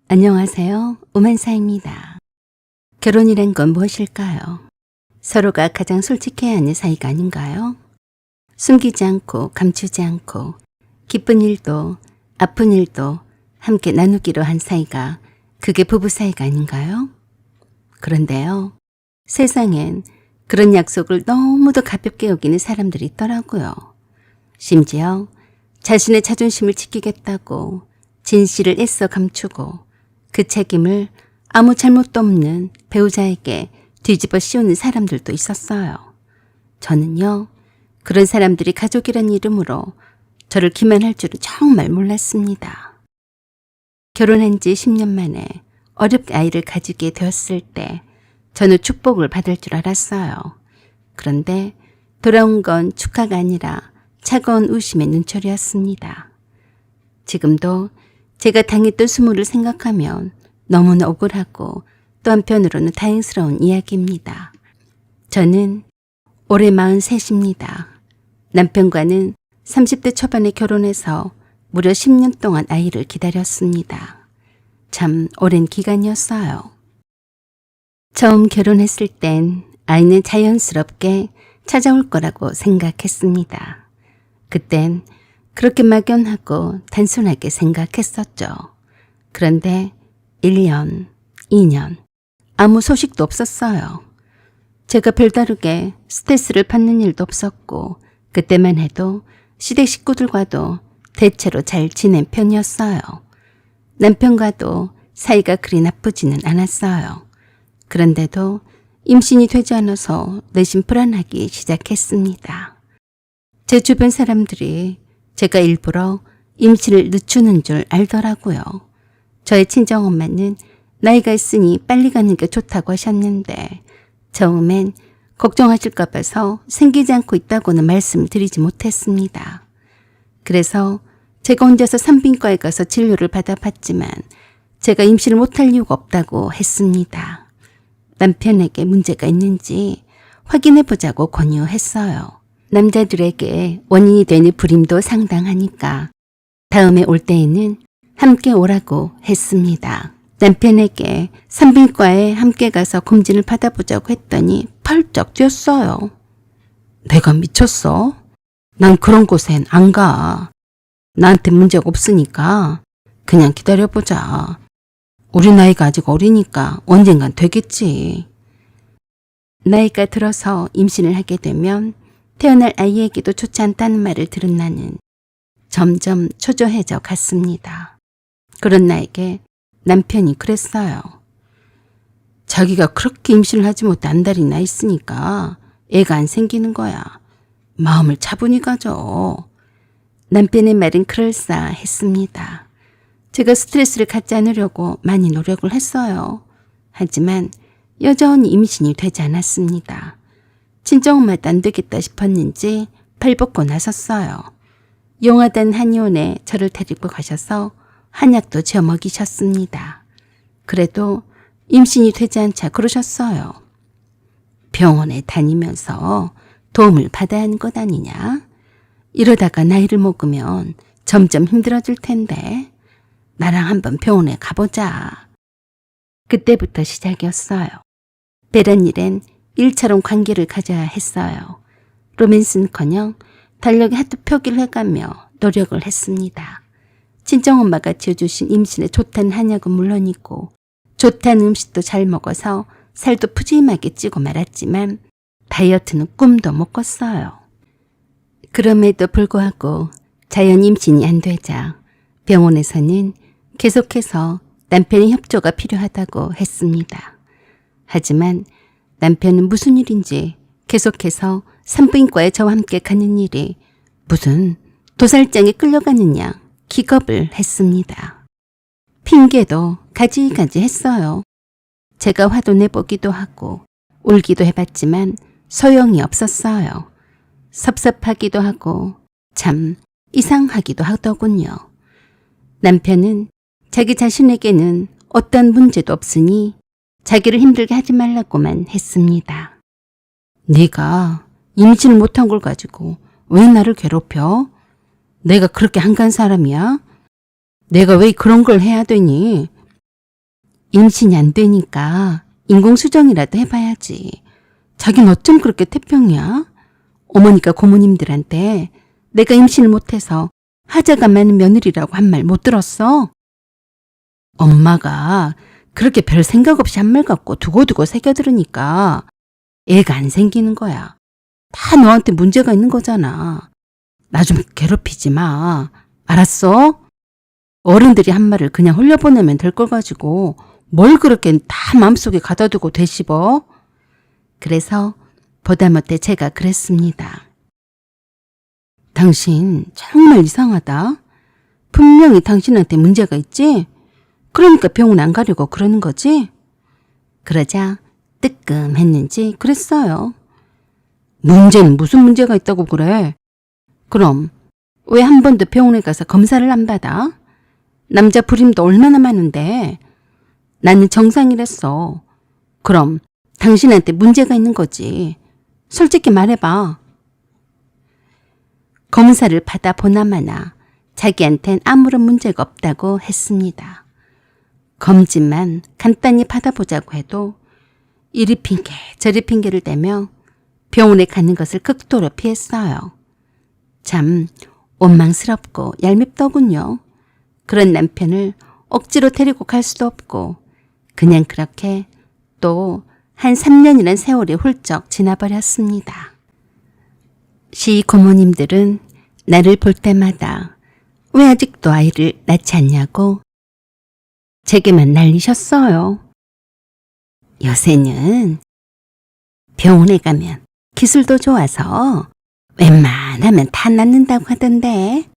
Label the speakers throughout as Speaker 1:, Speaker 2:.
Speaker 1: 안녕하세요. 오만사입니다. 결혼이란 건 무엇일까요? 서로가 가장 솔직해야 하는 사이가 아닌가요? 숨기지 않고 감추지 않고 기쁜 일도 아픈 일도 함께 나누기로 한 사이가 그게 부부 사이가 아닌가요? 그런데요. 세상엔 그런 약속을 너무도 가볍게 여기는 사람들이 있더라고요. 심지어 자신의 자존심을 지키겠다고 진실을 애써 감추고 그 책임을 아무 잘못도 없는 배우자에게 뒤집어 씌우는 사람들도 있었어요. 저는요, 그런 사람들이 가족이란 이름으로 저를 기만할 줄은 정말 몰랐습니다. 결혼한 지 10년 만에 어렵게 아이를 가지게 되었을 때 저는 축복을 받을 줄 알았어요. 그런데 돌아온 건 축하가 아니라 차가운 의심의 눈초리였습니다. 지금도 제가 당했던 수모를 생각하면 너무나 억울하고 또 한편으로는 다행스러운 이야기입니다. 저는 올해 43입니다. 남편과는 30대 초반에 결혼해서 무려 10년 동안 아이를 기다렸습니다. 참 오랜 기간이었어요. 처음 결혼했을 땐 아이는 자연스럽게 찾아올 거라고 생각했습니다. 그땐 그렇게 막연하고 단순하게 생각했었죠. 그런데 1년, 2년 아무 소식도 없었어요. 제가 별다르게 스트레스를 받는 일도 없었고 그때만 해도 시댁 식구들과도 대체로 잘 지낸 편이었어요. 남편과도 사이가 그리 나쁘지는 않았어요. 그런데도 임신이 되지 않아서 내심 불안하기 시작했습니다. 제 주변 사람들이 제가 일부러 임신을 늦추는 줄 알더라고요. 저의 친정엄마는 나이가 있으니 빨리 가는 게 좋다고 하셨는데 처음엔 걱정하실까 봐서 생기지 않고 있다고는 말씀드리지 못했습니다. 그래서 제가 혼자서 산부인과에 가서 진료를 받아봤지만 제가 임신을 못할 이유가 없다고 했습니다. 남편에게 문제가 있는지 확인해보자고 권유했어요. 남자들에게 원인이 되는 불임도 상당하니까 다음에 올 때에는 함께 오라고 했습니다. 남편에게 산부인과에 함께 가서 검진을 받아보자고 했더니 펄쩍 뛰었어요. 내가 미쳤어? 난 그런 곳엔 안 가. 나한테 문제가 없으니까 그냥 기다려보자. 우리 나이가 아직 어리니까 언젠간 되겠지. 나이가 들어서 임신을 하게 되면 태어날 아이에게도 좋지 않다는 말을 들은 나는 점점 초조해져 갔습니다. 그런 나에게 남편이 그랬어요. 자기가 그렇게 임신을 하지 못해 안달이나 있으니까 애가 안 생기는 거야. 마음을 차분히 가져. 남편의 말은 그럴싸했습니다. 제가 스트레스를 갖지 않으려고 많이 노력을 했어요. 하지만 여전히 임신이 되지 않았습니다. 친정엄마도 안 되겠다 싶었는지 발벗고 나섰어요. 용하단 한의원에 저를 데리고 가셔서 한약도 지어 먹이셨습니다. 그래도 임신이 되지 않자 그러셨어요. 병원에 다니면서 도움을 받아야 하는 것 아니냐? 이러다가 나이를 먹으면 점점 힘들어질 텐데 나랑 한번 병원에 가보자. 그때부터 시작이었어요. 베란 일엔 일처럼 관계를 가져야 했어요. 로맨스는커녕 달력에 하트 표기를 해가며 노력을 했습니다. 친정엄마가 지어주신 임신에 좋다는 한약은 물론이고 좋다는 음식도 잘 먹어서 살도 푸짐하게 찌고 말았지만 다이어트는 꿈도 못 꿨어요. 그럼에도 불구하고 자연 임신이 안 되자 병원에서는 계속해서 남편의 협조가 필요하다고 했습니다. 하지만 남편은 무슨 일인지 계속해서 산부인과에 저와 함께 가는 일이 무슨 도살장에 끌려가느냐 기겁을 했습니다. 핑계도 가지가지 했어요. 제가 화도 내보기도 하고 울기도 해봤지만 소용이 없었어요. 섭섭하기도 하고 참 이상하기도 하더군요. 남편은 자기 자신에게는 어떤 문제도 없으니 자기를 힘들게 하지 말라고만 했습니다. 네가 임신을 못한 걸 가지고 왜 나를 괴롭혀? 내가 그렇게 한가한 사람이야? 내가 왜 그런 걸 해야 되니? 임신이 안 되니까 인공수정이라도 해봐야지. 자긴 어쩜 그렇게 태평이야? 어머니가 고모님들한테 내가 임신을 못해서 하자가 많은 며느리라고 한 말 못 들었어? 엄마가 그렇게 별 생각 없이 한 말 갖고 두고두고 새겨들으니까 애가 안 생기는 거야. 다 너한테 문제가 있는 거잖아. 나 좀 괴롭히지 마. 알았어? 어른들이 한 말을 그냥 흘려보내면 될 걸 가지고 뭘 그렇게 다 마음속에 가둬두고 되씹어? 그래서 보다못해 제가 그랬습니다. 당신 정말 이상하다. 분명히 당신한테 문제가 있지? 그러니까 병원 안 가려고 그러는 거지? 그러자 뜨끔했는지 그랬어요. 문제는 무슨 문제가 있다고 그래? 그럼 왜 한 번도 병원에 가서 검사를 안 받아? 남자 불임도 얼마나 많은데. 나는 정상이랬어. 그럼 당신한테 문제가 있는 거지. 솔직히 말해봐. 검사를 받아보나마나 자기한텐 아무런 문제가 없다고 했습니다. 검진만 간단히 받아보자고 해도 이리 핑계 저리 핑계를 대며 병원에 가는 것을 극도로 피했어요. 참 원망스럽고 얄밉더군요. 그런 남편을 억지로 데리고 갈 수도 없고 그냥 그렇게 또 한 3년이란 세월이 훌쩍 지나버렸습니다. 시 고모님들은 나를 볼 때마다 왜 아직도 아이를 낳지 않냐고 제게만 난리셨어요. 요새는 병원에 가면 기술도 좋아서 웬만하면 다 낳는다고 하던데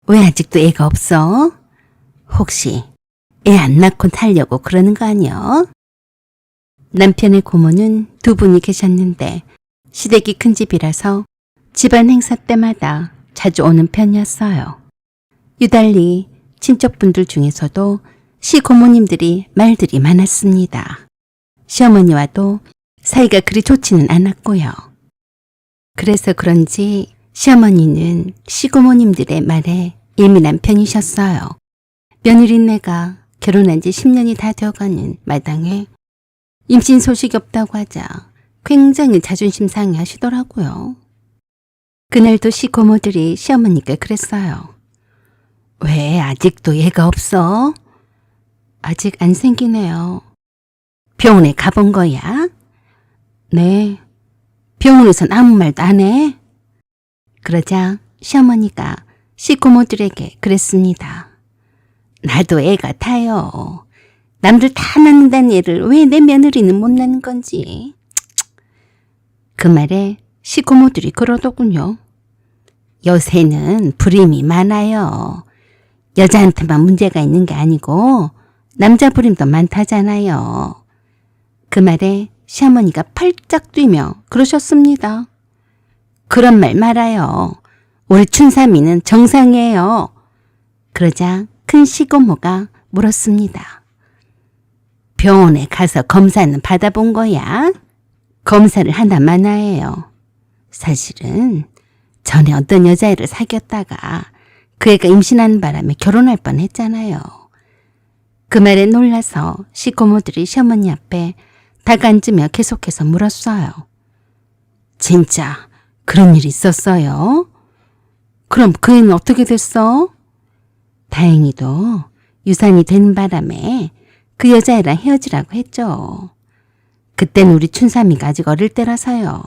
Speaker 1: 왜 아직도 애가 없어? 혹시 애 안 낳고 살려고 그러는 거 아니여? 남편의 고모는 두 분이 계셨는데 시댁이 큰 집이라서 집안 행사 때마다 자주 오는 편이었어요. 유달리 친척분들 중에서도 시고모님들이 말들이 많았습니다. 시어머니와도 사이가 그리 좋지는 않았고요. 그래서 그런지 시어머니는 시고모님들의 말에 예민한 편이셨어요. 며느리네가 결혼한 지 10년이 다 되어가는 마당에 임신 소식이 없다고 하자 굉장히 자존심 상해 하시더라고요. 그날도 시고모들이 시어머니께 그랬어요. 왜 아직도 애가 없어? 아직 안 생기네요. 병원에 가본 거야? 네. 병원에선 아무 말도 안 해? 그러자 시어머니가 시고모들에게 그랬습니다. 나도 애 같아요. 남들 다 낳는다는 애를 왜 내 며느리는 못 낳는 건지. 그 말에 시고모들이 그러더군요. 요새는 불임이 많아요. 여자한테만 문제가 있는 게 아니고 남자 불임도 많다잖아요. 그 말에 시어머니가 팔짝 뛰며 그러셨습니다. 그런 말 말아요. 우리 춘삼이는 정상이에요. 그러자 큰 시고모가 물었습니다. 병원에 가서 검사는 받아본 거야? 검사를 하나마나해요. 사실은 전에 어떤 여자애를 사귀었다가 그 애가 임신하는 바람에 결혼할 뻔했잖아요. 그 말에 놀라서 시고모들이 시어머니 앞에 다가앉으며 계속해서 물었어요. 진짜 그런 일이 있었어요? 그럼 그 애는 어떻게 됐어? 다행히도 유산이 되는 바람에 그 여자애랑 헤어지라고 했죠. 그땐 우리 춘삼이가 아직 어릴 때라서요.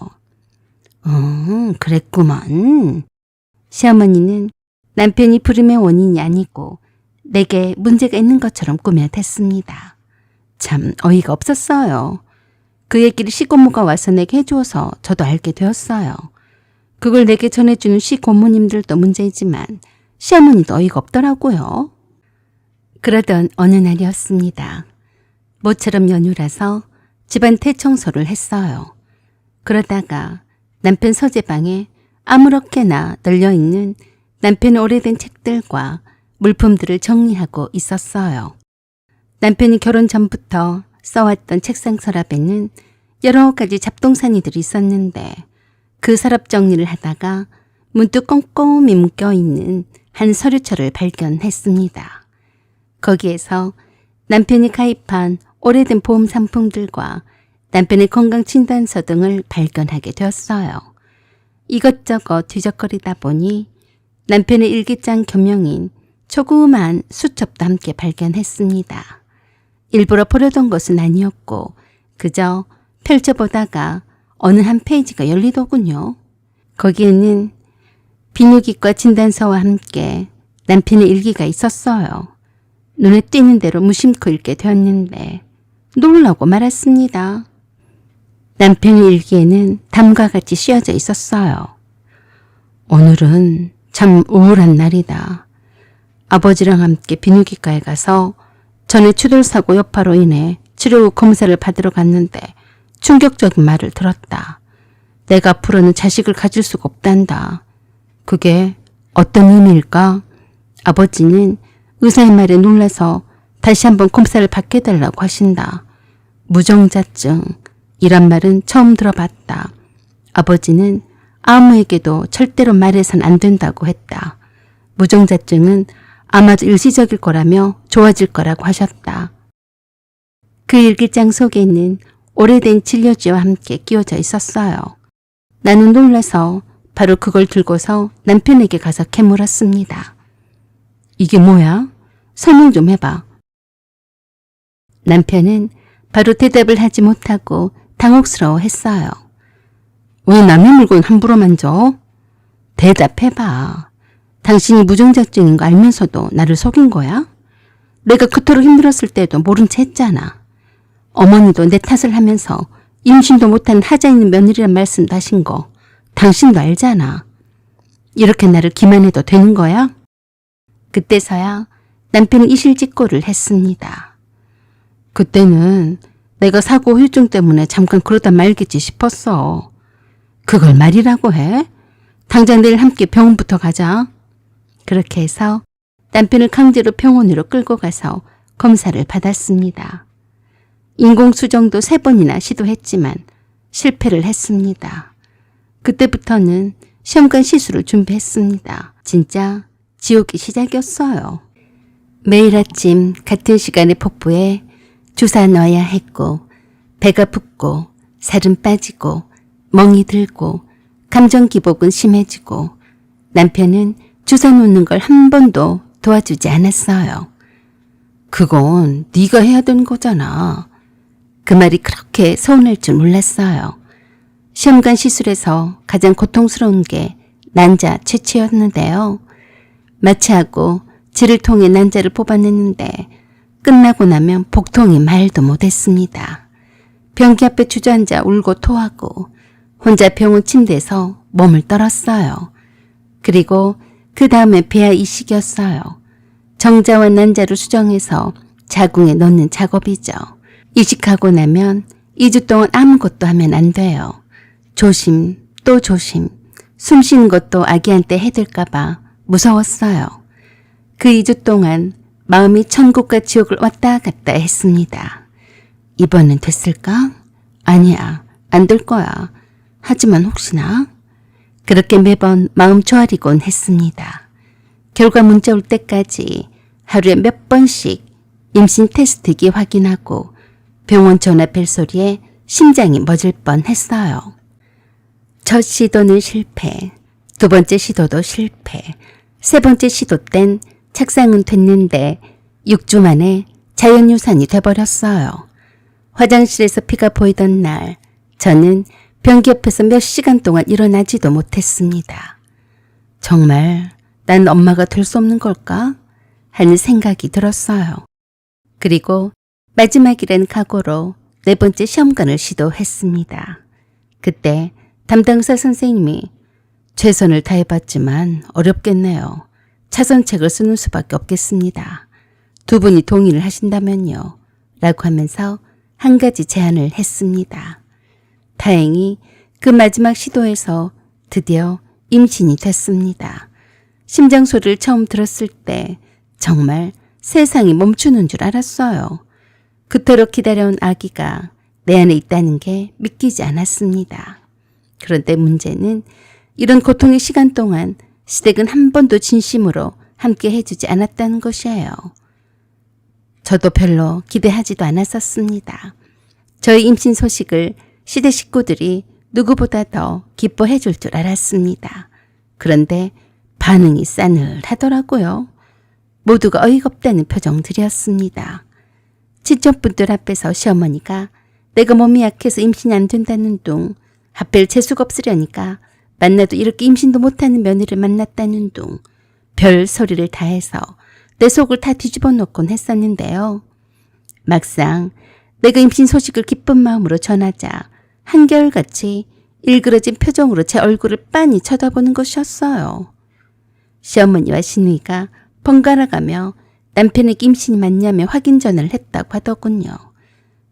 Speaker 1: 그랬구먼. 시어머니는 남편이 불임의 원인이 아니고 내게 문제가 있는 것처럼 꾸며댔습니다. 참 어이가 없었어요. 그 얘기를 시고모가 와서 내게 해주어서 저도 알게 되었어요. 그걸 내게 전해주는 시고모님들도 문제이지만 시어머니도 어이가 없더라고요. 그러던 어느 날이었습니다. 모처럼 연휴라서 집안 대청소를 했어요. 그러다가 남편 서재방에 아무렇게나 널려있는 남편의 오래된 책들과 물품들을 정리하고 있었어요. 남편이 결혼 전부터 써왔던 책상 서랍에는 여러 가지 잡동사니들이 있었는데 그 서랍 정리를 하다가 문득 꼼꼼히 묶여있는 한 서류철을 발견했습니다. 거기에서 남편이 가입한 오래된 보험 상품들과 남편의 건강진단서 등을 발견하게 되었어요. 이것저것 뒤적거리다 보니 남편의 일기장 겸용인 조그만 수첩도 함께 발견했습니다. 일부러 보려던 것은 아니었고 그저 펼쳐보다가 어느 한 페이지가 열리더군요. 거기에는 비뇨기과 진단서와 함께 남편의 일기가 있었어요. 눈에 띄는 대로 무심코 읽게 되었는데 놀라고 말았습니다. 남편의 일기에는 다음과 같이 쓰여져 있었어요. 오늘은 참 우울한 날이다. 아버지랑 함께 비뇨기과에 가서 전에 추돌사고 여파로 인해 치료 후 검사를 받으러 갔는데 충격적인 말을 들었다. 내가 앞으로는 자식을 가질 수가 없단다. 그게 어떤 의미일까? 아버지는 의사의 말에 놀라서 다시 한번 검사를 받게 해달라고 하신다. 무정자증 이란 말은 처음 들어봤다. 아버지는 아무에게도 절대로 말해선 안 된다고 했다. 무정자증은 아마도 일시적일 거라며 좋아질 거라고 하셨다. 그 일기장 속에는 오래된 진료지와 함께 끼워져 있었어요. 나는 놀라서 바로 그걸 들고서 남편에게 가서 캐물었습니다. 이게 뭐야? 설명 좀 해봐. 남편은 바로 대답을 하지 못하고 당혹스러워했어요. 왜 남의 물건 함부로 만져? 대답해봐. 당신이 무정자증인 거 알면서도 나를 속인 거야? 내가 그토록 힘들었을 때도 모른 채 했잖아. 어머니도 내 탓을 하면서 임신도 못한 하자 있는 며느리란 말씀도 하신 거 당신도 알잖아. 이렇게 나를 기만해도 되는 거야? 그때서야 남편은 이실직고를 했습니다. 그때는 내가 사고 후유증 때문에 잠깐 그러다 말겠지 싶었어. 그걸 말이라고 해? 당장 내일 함께 병원부터 가자. 그렇게 해서 남편을 강제로 병원으로 끌고 가서 검사를 받았습니다. 인공수정도 3번이나 시도했지만 실패를 했습니다. 그때부터는 시험관 시술을 준비했습니다. 진짜 지옥이 시작이었어요. 매일 아침 같은 시간에 복부에 주사 넣어야 했고 배가 붓고 살은 빠지고 멍이 들고 감정 기복은 심해지고 남편은 주사 놓는 걸 한 번도 도와주지 않았어요. 그건 네가 해야 되는 거잖아. 그 말이 그렇게 서운할 줄 몰랐어요. 시험관 시술에서 가장 고통스러운 게 난자 채취였는데요. 마취하고 질을 통해 난자를 뽑아냈는데 끝나고 나면 복통이 말도 못했습니다. 변기 앞에 주저앉아 울고 토하고 혼자 병원 침대에서 몸을 떨었어요. 그리고 그 다음에 배아 이식이었어요. 정자와 난자를 수정해서 자궁에 넣는 작업이죠. 이식하고 나면 2주 동안 아무것도 하면 안 돼요. 조심 또 조심. 숨 쉬는 것도 아기한테 해댈까 봐 무서웠어요. 그 2주 동안 마음이 천국과 지옥을 왔다 갔다 했습니다. 이번엔 됐을까? 아니야, 안 될 거야. 하지만 혹시나? 그렇게 매번 마음 조아리곤 했습니다. 결과 문자 올 때까지 하루에 몇 번씩 임신 테스트기 확인하고 병원 전화 벨소리에 심장이 멎을 뻔했어요. 첫 시도는 실패, 두 번째 시도도 실패, 세 번째 시도 땐 착상은 됐는데 6주 만에 자연유산이 돼버렸어요. 화장실에서 피가 보이던 날 저는 변기 옆에서 몇 시간 동안 일어나지도 못했습니다. 정말 난 엄마가 될 수 없는 걸까? 하는 생각이 들었어요. 그리고 마지막이란 각오로 4번째 시험관을 시도했습니다. 그때 담당사 선생님이 최선을 다해봤지만 어렵겠네요. 차선책을 쓰는 수밖에 없겠습니다. 두 분이 동의를 하신다면요. 라고 하면서 한 가지 제안을 했습니다. 다행히 그 마지막 시도에서 드디어 임신이 됐습니다. 심장 소리를 처음 들었을 때 정말 세상이 멈추는 줄 알았어요. 그토록 기다려온 아기가 내 안에 있다는 게 믿기지 않았습니다. 그런데 문제는 이런 고통의 시간 동안 시댁은 한 번도 진심으로 함께 해주지 않았다는 것이에요. 저도 별로 기대하지도 않았었습니다. 저희 임신 소식을 시댁 식구들이 누구보다 더 기뻐해 줄 줄 알았습니다. 그런데 반응이 싸늘하더라고요. 모두가 어이가 없다는 표정들이었습니다. 친척분들 앞에서 시어머니가 내가 몸이 약해서 임신이 안 된다는 둥, 하필 재수가 없으려니까 만나도 이렇게 임신도 못하는 며느리를 만났다는 둥, 별 소리를 다 해서 내 속을 다 뒤집어 놓곤 했었는데요. 막상 내가 임신 소식을 기쁜 마음으로 전하자 한결같이 일그러진 표정으로 제 얼굴을 빤히 쳐다보는 것이었어요. 시어머니와 시누이가 번갈아가며 남편에게 임신이 맞냐며 확인 전화를 했다고 하더군요.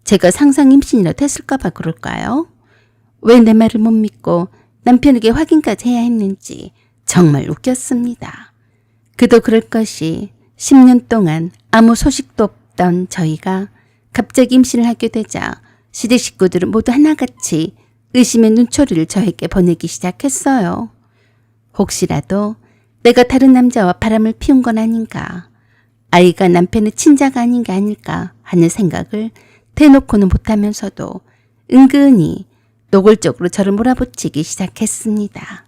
Speaker 1: 제가 상상 임신이라 됐을까 봐 그럴까요? 왜 내 말을 못 믿고 남편에게 확인까지 해야 했는지 정말 웃겼습니다. 그도 그럴 것이 10년 동안 아무 소식도 없던 저희가 갑자기 임신을 하게 되자 시댁 식구들은 모두 하나같이 의심의 눈초리를 저에게 보내기 시작했어요. 혹시라도 내가 다른 남자와 바람을 피운 건 아닌가, 아이가 남편의 친자가 아닌 게 아닐까 하는 생각을 대놓고는 못하면서도 은근히 노골적으로 저를 몰아붙이기 시작했습니다.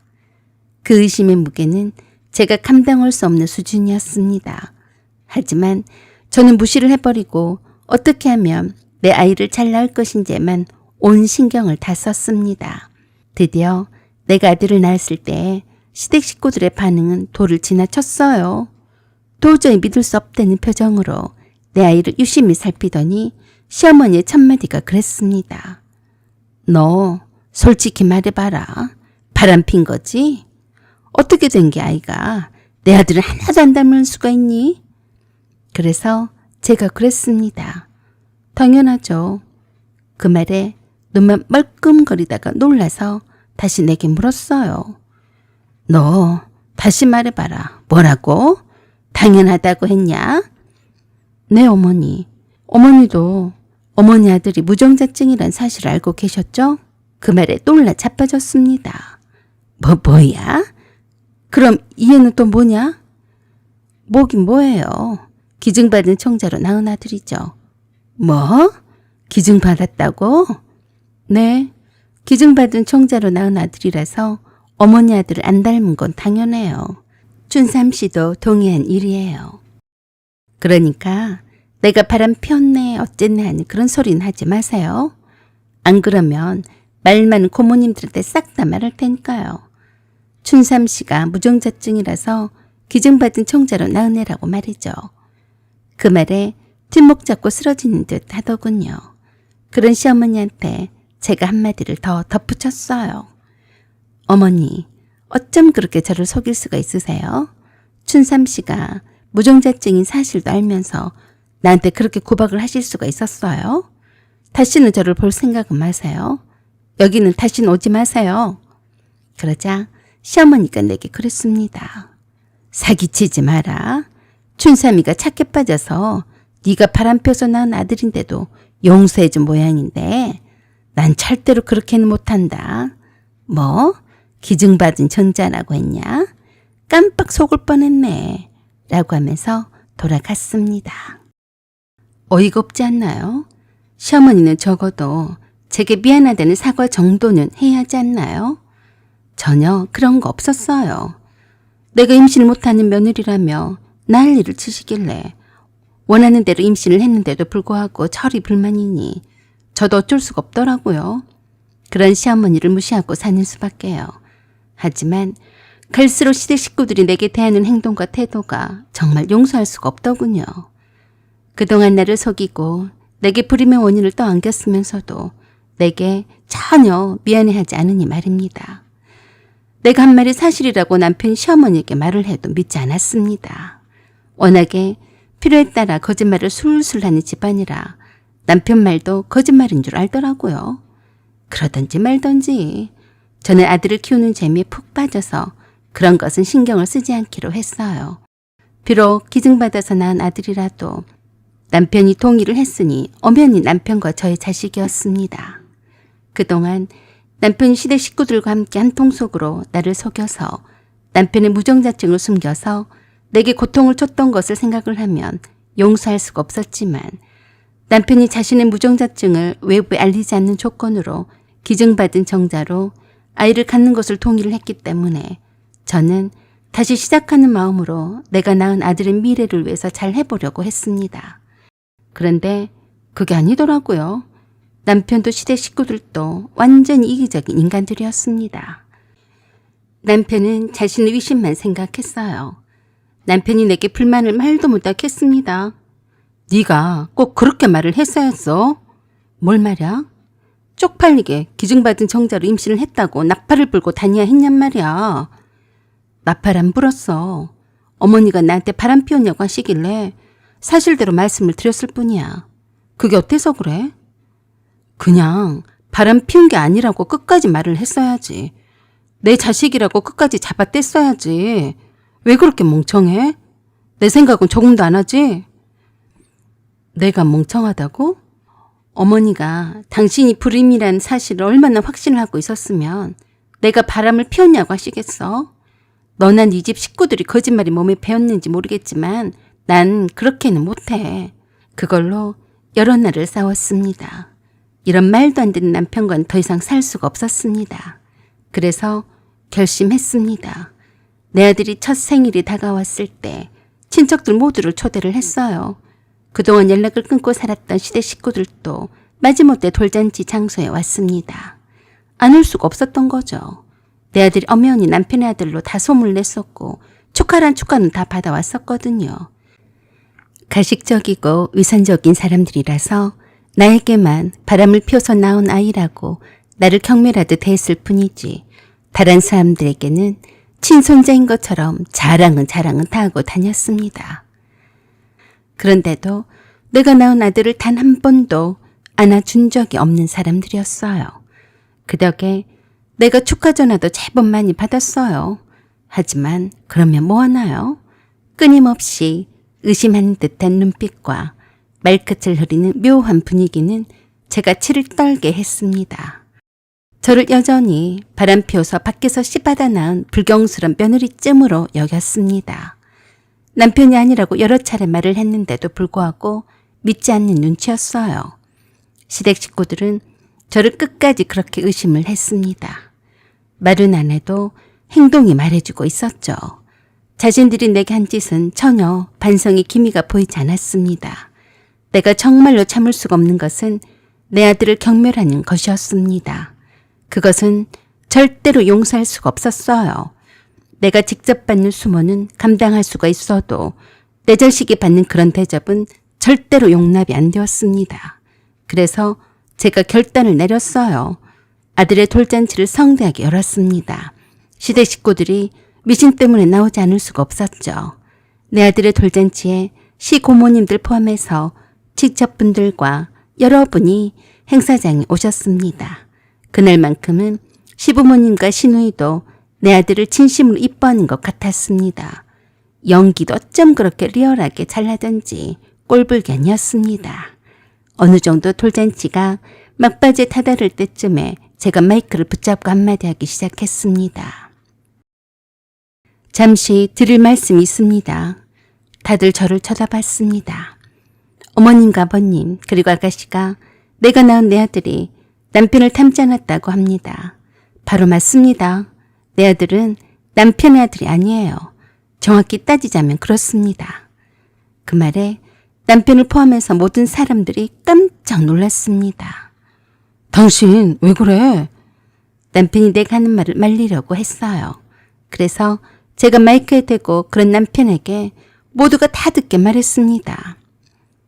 Speaker 1: 그 의심의 무게는 제가 감당할 수 없는 수준이었습니다. 하지만 저는 무시를 해버리고 어떻게 하면 내 아이를 잘 낳을 것인지에만 온 신경을 다 썼습니다. 드디어 내가 아들을 낳았을 때 시댁 식구들의 반응은 도를 지나쳤어요. 도저히 믿을 수 없다는 표정으로 내 아이를 유심히 살피더니 시어머니의 첫마디가 그랬습니다. 너 솔직히 말해봐라. 바람핀 거지? 어떻게 된 게 아이가 내 아들을 하나도 안 닮을 수가 있니? 그래서 제가 그랬습니다. 당연하죠. 그 말에 눈만 멀끔거리다가 놀라서 다시 내게 물었어요. 너 다시 말해봐라. 뭐라고? 당연하다고 했냐? 네, 어머니. 어머니도 어머니 아들이 무정자증이란 사실을 알고 계셨죠? 그 말에 놀라 자빠졌습니다. 뭐야? 그럼 이해는 또 뭐냐? 뭐긴 뭐예요. 기증받은 청자로 낳은 아들이죠. 뭐? 기증받았다고? 네, 기증받은 청자로 낳은 아들이라서 어머니 아들을 안 닮은 건 당연해요. 춘삼 씨도 동의한 일이에요. 그러니까 내가 바람 피웠네 어쨌네 하는 그런 소리는 하지 마세요. 안 그러면 말 많은 고모님들한테 싹 다 말할 테니까요. 춘삼 씨가 무정자증이라서 기증받은 청자로 낳은 애라고 말이죠. 그 말에 뒷목 잡고 쓰러지는 듯 하더군요. 그런 시어머니한테 제가 한마디를 더 덧붙였어요. 어머니, 어쩜 그렇게 저를 속일 수가 있으세요? 춘삼 씨가 무정자증인 사실도 알면서 나한테 그렇게 구박을 하실 수가 있었어요? 다시는 저를 볼 생각은 마세요. 여기는 다시는 오지 마세요. 그러자 시어머니가 내게 그랬습니다. 사기치지 마라. 춘삼이가 착해 빠져서 네가 바람 펴서 낳은 아들인데도 용서해준 모양인데 난 절대로 그렇게는 못한다. 뭐? 기증받은 전자라고 했냐? 깜빡 속을 뻔했네. 라고 하면서 돌아갔습니다. 어이가 없지 않나요? 시어머니는 적어도 제게 미안하다는 사과 정도는 해야 하지 않나요? 전혀 그런 거 없었어요. 내가 임신을 못하는 며느리라며 난리를 치시길래 원하는 대로 임신을 했는데도 불구하고 철이 불만이니 저도 어쩔 수가 없더라고요. 그런 시어머니를 무시하고 사는 수밖에요. 하지만 갈수록 시댁 식구들이 내게 대하는 행동과 태도가 정말 용서할 수가 없더군요. 그동안 나를 속이고 내게 불임의 원인을 떠안겼으면서도 내게 전혀 미안해하지 않으니 말입니다. 내가 한 말이 사실이라고 남편이 시어머니에게 말을 해도 믿지 않았습니다. 워낙에 필요에 따라 거짓말을 술술 하는 집안이라 남편 말도 거짓말인 줄 알더라고요. 그러던지 말던지 저는 아들을 키우는 재미에 푹 빠져서 그런 것은 신경을 쓰지 않기로 했어요. 비록 기증받아서 낳은 아들이라도 남편이 동의를 했으니 엄연히 남편과 저의 자식이었습니다. 그동안 남편이 시댁 식구들과 함께 한 통속으로 나를 속여서 남편의 무정자증을 숨겨서 내게 고통을 줬던 것을 생각을 하면 용서할 수가 없었지만 남편이 자신의 무정자증을 외부에 알리지 않는 조건으로 기증받은 정자로 아이를 갖는 것을 동의를 했기 때문에 저는 다시 시작하는 마음으로 내가 낳은 아들의 미래를 위해서 잘 해보려고 했습니다. 그런데 그게 아니더라고요. 남편도 시댁 식구들도 완전히 이기적인 인간들이었습니다. 남편은 자신의 위신만 생각했어요. 남편이 내게 불만을 말도 못하겠습니다. 네가 꼭 그렇게 말을 했어야 했어. 뭘 말이야? 쪽팔리게 기증받은 정자로 임신을 했다고 나팔을 불고 다녀야 했냔 말이야. 나팔 안 불었어. 어머니가 나한테 바람 피웠냐고 하시길래 사실대로 말씀을 드렸을 뿐이야. 그게 어때서 그래? 그냥 바람 피운 게 아니라고 끝까지 말을 했어야지. 내 자식이라고 끝까지 잡아뗐어야지. 왜 그렇게 멍청해? 내 생각은 조금도 안 하지? 내가 멍청하다고? 어머니가 당신이 불임이란 사실을 얼마나 확신을 하고 있었으면 내가 바람을 피웠냐고 하시겠어? 너나 네 집 식구들이 거짓말이 몸에 배었는지 모르겠지만 난 그렇게는 못해. 그걸로 여러 날을 싸웠습니다. 이런 말도 안 되는 남편과는 더 이상 살 수가 없었습니다. 그래서 결심했습니다. 내 아들이 첫 생일이 다가왔을 때 친척들 모두를 초대를 했어요. 그동안 연락을 끊고 살았던 시댁 식구들도 마지못해 돌잔치 장소에 왔습니다. 안 올 수가 없었던 거죠. 내 아들이 엄연히 남편의 아들로 다 소문을 냈었고 축하란 축하는 다 받아왔었거든요. 가식적이고 위선적인 사람들이라서 나에게만 바람을 피워서 낳은 아이라고 나를 경멸하듯 대했을 뿐이지 다른 사람들에게는 친손자인 것처럼 자랑은 다 하고 다녔습니다. 그런데도 내가 낳은 아들을 단 한 번도 안아준 적이 없는 사람들이었어요. 그 덕에 내가 축하 전화도 제법 많이 받았어요. 하지만 그러면 뭐 하나요? 끊임없이 의심하는 듯한 눈빛과 말끝을 흐리는 묘한 분위기는 제가 치를 떨게 했습니다. 저를 여전히 바람 피워서 밖에서 씨받아 낳은 불경스런 며느리쯤으로 여겼습니다. 남편이 아니라고 여러 차례 말을 했는데도 불구하고 믿지 않는 눈치였어요. 시댁 식구들은 저를 끝까지 그렇게 의심을 했습니다. 말은 안 해도 행동이 말해주고 있었죠. 자신들이 내게 한 짓은 전혀 반성의 기미가 보이지 않았습니다. 내가 정말로 참을 수가 없는 것은 내 아들을 경멸하는 것이었습니다. 그것은 절대로 용서할 수가 없었어요. 내가 직접 받는 수모는 감당할 수가 있어도 내 자식이 받는 그런 대접은 절대로 용납이 안 되었습니다. 그래서 제가 결단을 내렸어요. 아들의 돌잔치를 성대하게 열었습니다. 시댁 식구들이 미신 때문에 나오지 않을 수가 없었죠. 내 아들의 돌잔치에 시고모님들 포함해서 친척분들과 여러분이 행사장에 오셨습니다. 그날만큼은 시부모님과 시누이도 내 아들을 진심으로 이뻐하는 것 같았습니다. 연기도 어쩜 그렇게 리얼하게 잘하던지 꼴불견이었습니다. 어느 정도 돌잔치가 막바지에 다다를 때쯤에 제가 마이크를 붙잡고 한마디 하기 시작했습니다. 잠시 드릴 말씀이 있습니다. 다들 저를 쳐다봤습니다. 어머님과 아버님 그리고 아가씨가 내가 낳은 내 아들이 남편을 닮지 않았다고 합니다. 바로 맞습니다. 내 아들은 남편의 아들이 아니에요. 정확히 따지자면 그렇습니다. 그 말에 남편을 포함해서 모든 사람들이 깜짝 놀랐습니다. 당신 왜 그래? 남편이 내가 하는 말을 말리려고 했어요. 그래서 제가 마이크에 대고 그런 남편에게 모두가 다 듣게 말했습니다.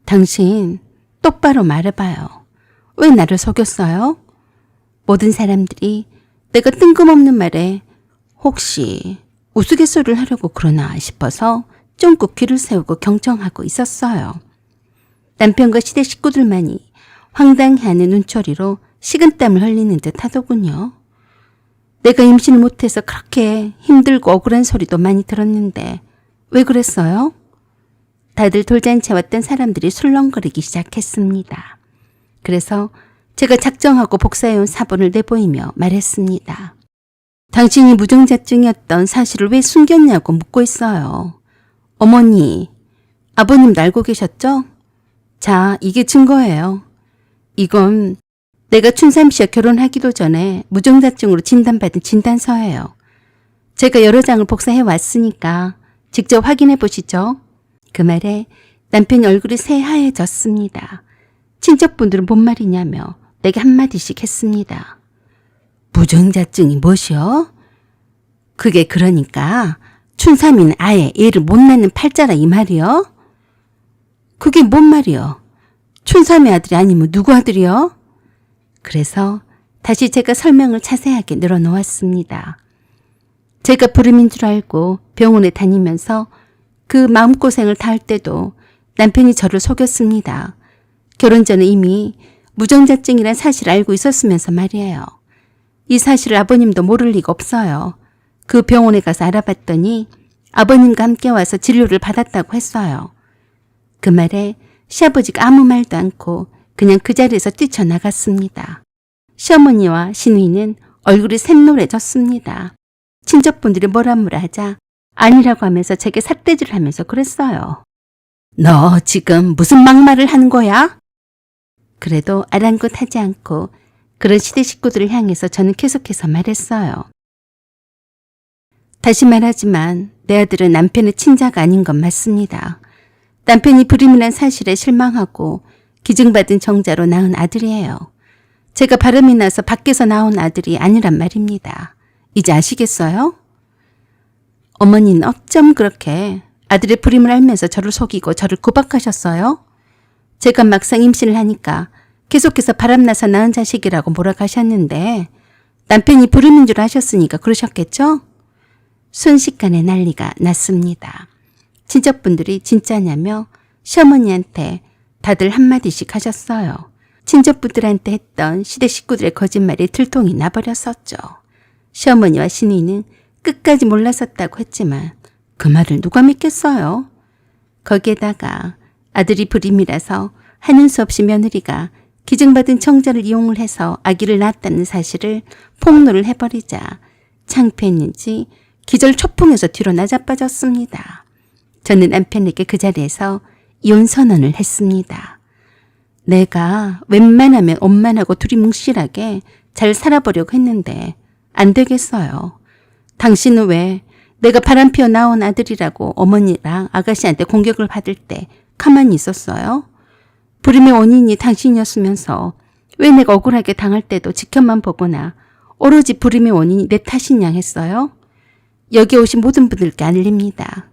Speaker 1: 당신 똑바로 말해봐요. 왜 나를 속였어요? 모든 사람들이 내가 뜬금없는 말에 혹시 우스갯소리를 하려고 그러나 싶어서 쫑긋 귀를 세우고 경청하고 있었어요. 남편과 시댁 식구들만이 황당해하는 눈초리로 식은땀을 흘리는 듯 하더군요. 내가 임신을 못해서 그렇게 힘들고 억울한 소리도 많이 들었는데 왜 그랬어요? 다들 돌잔치에 왔던 사람들이 술렁거리기 시작했습니다. 그래서 제가 작정하고 복사해온 사본을 내보이며 말했습니다. 당신이 무정자증이었던 사실을 왜 숨겼냐고 묻고 있어요. 어머니, 아버님도 알고 계셨죠? 자, 이게 증거예요. 이건 내가 춘삼 씨와 결혼하기도 전에 무증자증으로 진단받은 진단서예요. 제가 여러 장을 복사해 왔으니까 직접 확인해 보시죠. 그 말에 남편이 얼굴이 새하얘졌습니다. 친척분들은 뭔 말이냐며 내게 한마디씩 했습니다. 무증자증이 무엇이요? 그게 그러니까 춘삼이는 아예 애를 못 낳는 팔자라 이 말이요? 그게 뭔 말이요? 춘삼이 아들이 아니면 누구 아들이요? 그래서 다시 제가 설명을 자세하게 늘어놓았습니다. 제가 불임인 줄 알고 병원에 다니면서 그 마음고생을 다할 때도 남편이 저를 속였습니다. 결혼 전에 이미 무정자증이란 사실을 알고 있었으면서 말이에요. 이 사실을 아버님도 모를 리가 없어요. 그 병원에 가서 알아봤더니 아버님과 함께 와서 진료를 받았다고 했어요. 그 말에 시아버지가 아무 말도 않고 그냥 그 자리에서 뛰쳐나갔습니다. 시어머니와 시누이는 얼굴이 샛노래졌습니다. 친척분들이 뭐라 하자 아니라고 하면서 제게 삿대질을 하면서 그랬어요. 너 지금 무슨 막말을 하는 거야? 그래도 아랑곳하지 않고 그런 시대 식구들을 향해서 저는 계속해서 말했어요. 다시 말하지만 내 아들은 남편의 친자가 아닌 건 맞습니다. 남편이 불임이란 사실에 실망하고 기증받은 정자로 낳은 아들이에요. 제가 바람이 나서 밖에서 나온 아들이 아니란 말입니다. 이제 아시겠어요? 어머니는 어쩜 그렇게 아들의 불임을 알면서 저를 속이고 저를 구박하셨어요? 제가 막상 임신을 하니까 계속해서 바람나서 낳은 자식이라고 몰아가셨는데 남편이 불임인 줄 아셨으니까 그러셨겠죠? 순식간에 난리가 났습니다. 친척분들이 진짜냐며 시어머니한테 다들 한마디씩 하셨어요. 친척분들한테 했던 시댁 식구들의 거짓말이 들통이 나버렸었죠. 시어머니와 시누이는 끝까지 몰랐었다고 했지만 그 말을 누가 믿겠어요? 거기에다가 아들이 불임이라서 하는 수 없이 며느리가 기증받은 정자를 이용을 해서 아기를 낳았다는 사실을 폭로를 해버리자 창피했는지 기절초풍해서 뒤로 나자빠졌습니다. 저는 남편에게 그 자리에서 이혼 선언을 했습니다. 내가 웬만하면 엄만하고 둘이 뭉실하게 잘 살아보려고 했는데 안 되겠어요. 당신은 왜 내가 바람피워 나온 아들이라고 어머니랑 아가씨한테 공격을 받을 때 가만히 있었어요? 불임의 원인이 당신이었으면서 왜 내가 억울하게 당할 때도 지켜만 보거나 오로지 불임의 원인이 내 탓이냐 했어요? 여기 오신 모든 분들께 알립니다.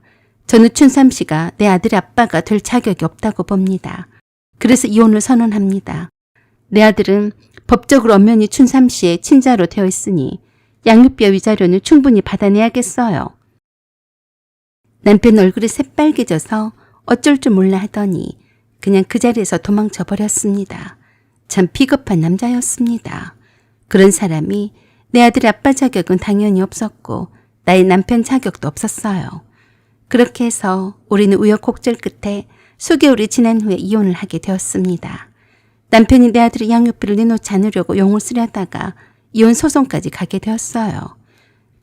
Speaker 1: 저는 춘삼 씨가 내 아들의 아빠가 될 자격이 없다고 봅니다. 그래서 이혼을 선언합니다. 내 아들은 법적으로 엄연히 춘삼 씨의 친자로 되어 있으니 양육비와 위자료는 충분히 받아내야겠어요. 남편 얼굴이 새빨개져서 어쩔 줄 몰라 하더니 그냥 그 자리에서 도망쳐 버렸습니다. 참 비겁한 남자였습니다. 그런 사람이 내 아들의 아빠 자격은 당연히 없었고 나의 남편 자격도 없었어요. 그렇게 해서 우리는 우여곡절 끝에 수개월이 지난 후에 이혼을 하게 되었습니다. 남편이 내 아들의 양육비를 내놓지 않으려고 용을 쓰려다가 이혼 소송까지 가게 되었어요.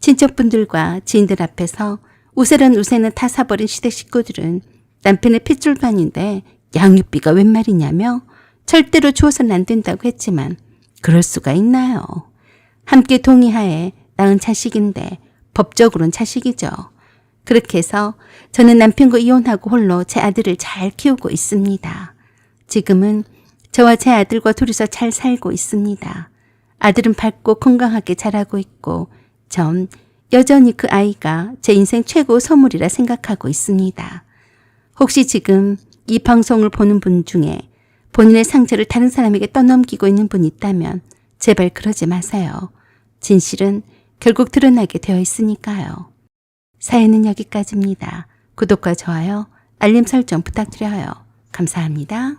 Speaker 1: 친척분들과 지인들 앞에서 우세란 우세는 다 사버린 시댁 식구들은 남편의 핏줄반인데 양육비가 웬 말이냐며 절대로 주어서는 안 된다고 했지만 그럴 수가 있나요? 함께 동의하에 낳은 자식인데 법적으로는 자식이죠. 그렇게 해서 저는 남편과 이혼하고 홀로 제 아들을 잘 키우고 있습니다. 지금은 저와 제 아들과 둘이서 잘 살고 있습니다. 아들은 밝고 건강하게 자라고 있고 전 여전히 그 아이가 제 인생 최고 선물이라 생각하고 있습니다. 혹시 지금 이 방송을 보는 분 중에 본인의 상처를 다른 사람에게 떠넘기고 있는 분이 있다면 제발 그러지 마세요. 진실은 결국 드러나게 되어 있으니까요. 사연은 여기까지입니다. 구독과 좋아요, 알림 설정 부탁드려요. 감사합니다.